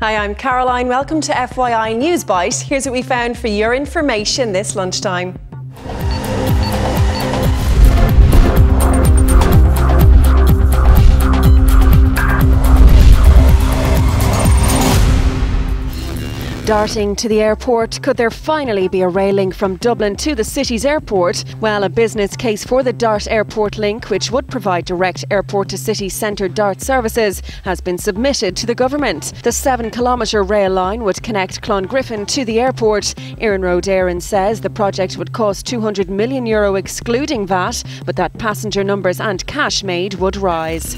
Hi, I'm Caroline. Welcome to FYI Newsbyte. Here's what we found for your information this lunchtime. Darting to the airport, could there finally be a rail link from Dublin to the city's airport? Well, a business case for the Dart Airport link, which would provide direct airport-to-city centre Dart services, has been submitted to the government. The 7-kilometre rail line would connect Clongriffin to the airport. Iarnród Éireann says the project would cost €200 million excluding VAT, but that passenger numbers and cash made would rise.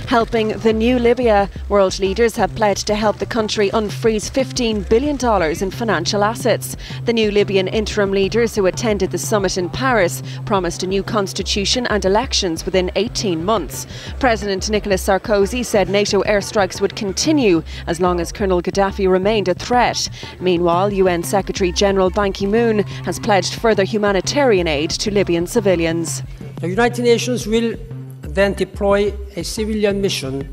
Helping the new Libya. World leaders have pledged to help the country unfreeze $15 billion in financial assets. The new Libyan interim leaders who attended the summit in Paris promised a new constitution and elections within 18 months. President Nicolas Sarkozy said NATO airstrikes would continue as long as Colonel Gaddafi remained a threat. Meanwhile, UN Secretary-General Ban Ki-moon has pledged further humanitarian aid to Libyan civilians. The United Nations will then deploy a civilian mission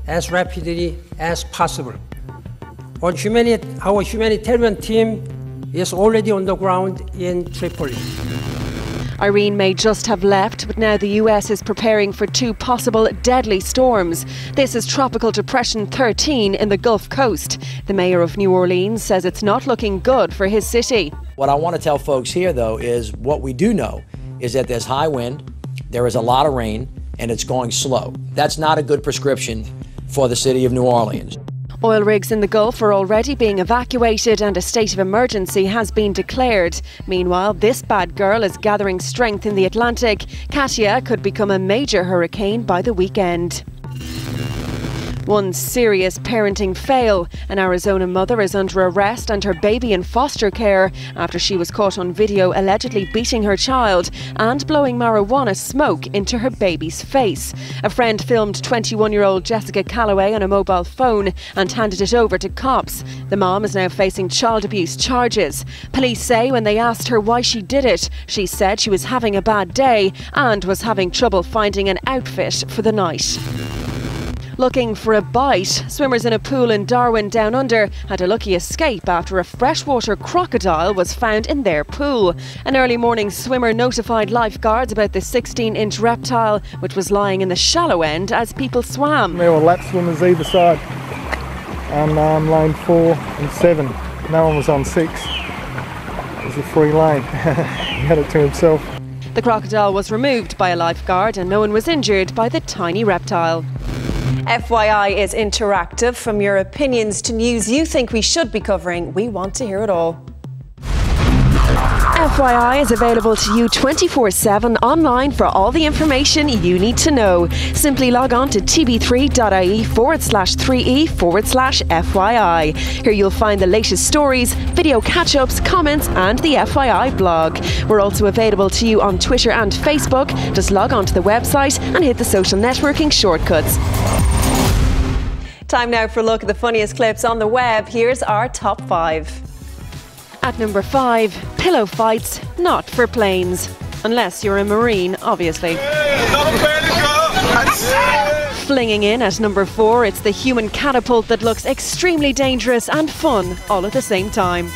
as rapidly as possible. Our humanitarian team is already on the ground in Tripoli. Irene may just have left, but now the US is preparing for 2 possible deadly storms. This is Tropical Depression 13 in the Gulf Coast. The mayor of New Orleans says it's not looking good for his city. What I want to tell folks here, though, is what we do know is that there's high wind, there is a lot of rain, and it's going slow. That's not a good prescription for the city of New Orleans. Oil rigs in the Gulf are already being evacuated and a state of emergency has been declared. Meanwhile, this bad girl is gathering strength in the Atlantic. Katia could become a major hurricane by the weekend. One serious parenting fail. An Arizona mother is under arrest and her baby in foster care after she was caught on video allegedly beating her child and blowing marijuana smoke into her baby's face. A friend filmed 21-year-old Jessica Calloway on a mobile phone and handed it over to cops. The mom is now facing child abuse charges. Police say when they asked her why she did it, she said she was having a bad day and was having trouble finding an outfit for the night. Looking for a bite, swimmers in a pool in Darwin Down Under had a lucky escape after a freshwater crocodile was found in their pool. An early morning swimmer notified lifeguards about the 16-inch reptile, which was lying in the shallow end as people swam. There were lap swimmers either side, and lane 4 and 7. No one was on 6. It was a free lane. He had it to himself. The crocodile was removed by a lifeguard and no one was injured by the tiny reptile. FYI is interactive. From your opinions to news you think we should be covering, we want to hear it all. FYI is available to you 24/7 online for all the information you need to know. Simply log on to tv3.ie/3e/FYI. Here you'll find the latest stories, video catch-ups, comments and the FYI blog. We're also available to you on Twitter and Facebook. Just log on to the website and hit the social networking shortcuts. Time now for a look at the funniest clips on the web. Here's our top 5. At number 5, pillow fights, not for planes. Unless you're a Marine, obviously. Flinging in at number 4, it's the human catapult that looks extremely dangerous and fun all at the same time.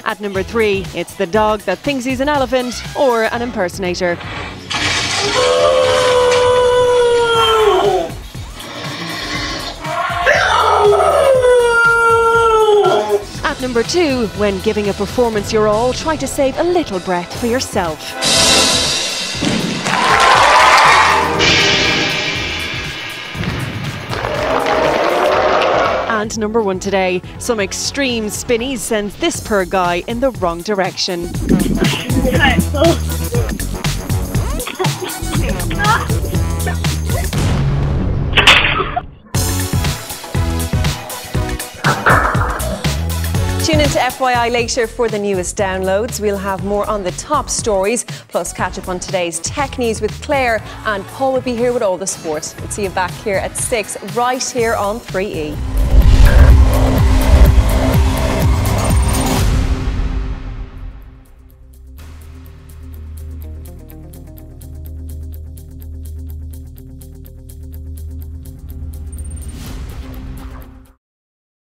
At number 3, it's the dog that thinks he's an elephant or an impersonator. At number 2, when giving a performance your all, try to save a little breath for yourself. And number 1 today, some extreme spinnies sends this poor guy in the wrong direction. Tune into FYI later for the newest downloads. We'll have more on the top stories, plus catch up on today's tech news with Claire, and Paul will be here with all the sport. We'll see you back here at 6, right here on 3E.